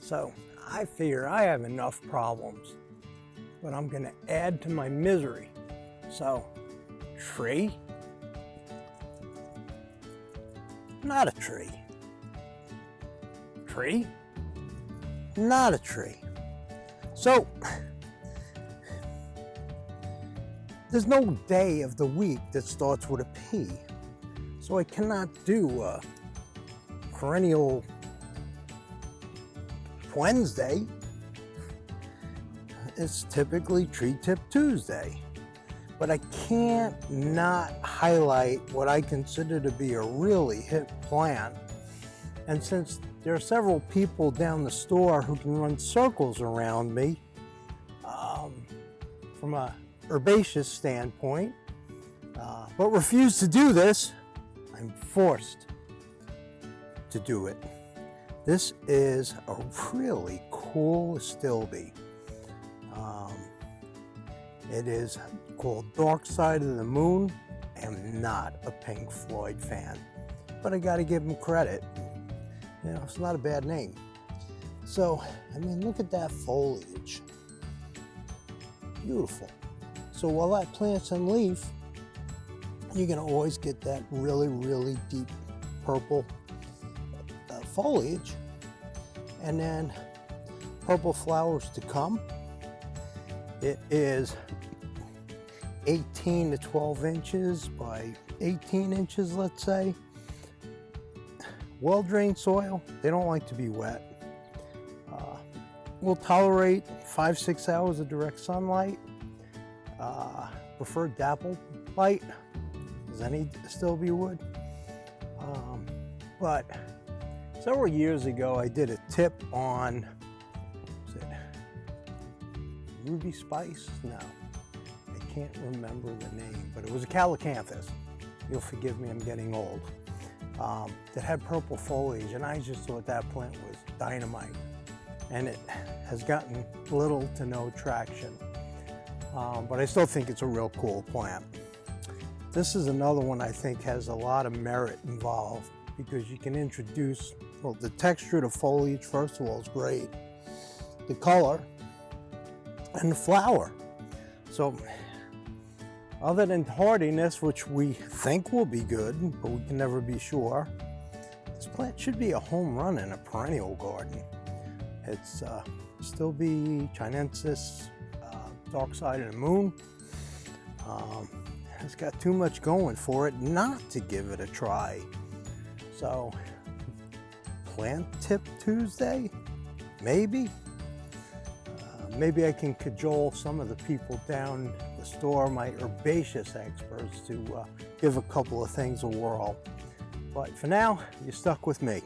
So I figure I have enough problems, but I'm gonna add to my misery. So, tree? Not a tree. Tree? Not a tree. So, there's no day of the week that starts with a P. So I cannot do a perennial Wednesday. It's typically Tree Tip Tuesday. But I can't not highlight what I consider to be a really hip plant. And since there are several people down the store who can run circles around me, from a herbaceous standpoint, but refuse to do this, I'm forced to do it. This is a really cool Astilbe. It is called Dark Side of the Moon. I am not a Pink Floyd fan, but I gotta give him credit. You know, it's not a bad name. So, I mean, look at that foliage. Beautiful. So while that plant's in leaf, you're gonna always get that really, really deep purple foliage, and then purple flowers to come. It is 18 to 12 inches by 18 inches, let's say. Well-drained soil. They don't like to be wet. Will tolerate 5-6 hours of direct sunlight. Prefer dapple light, as any Astilbe would. But several years ago, I did a tip on, was it Ruby Spice? No, I can't remember the name, but it was a calacanthus. You'll forgive me, I'm getting old. That had purple foliage, and I just thought that plant was dynamite. And it has gotten little to no traction. But I still think it's a real cool plant. This is another one I think has a lot of merit involved, because you can introduce, well, the texture of the foliage, first of all, is great. The color and the flower. So other than hardiness, which we think will be good, but we can never be sure, this plant should be a home run in a perennial garden. It's Astilbe chinensis, Dark Side of the Moon. It's got too much going for it not to give it a try. So, Plant Tip Tuesday? Maybe? Maybe I can cajole some of the people down the store, my herbaceous experts, to give a couple of things a whirl. But for now, you're stuck with me.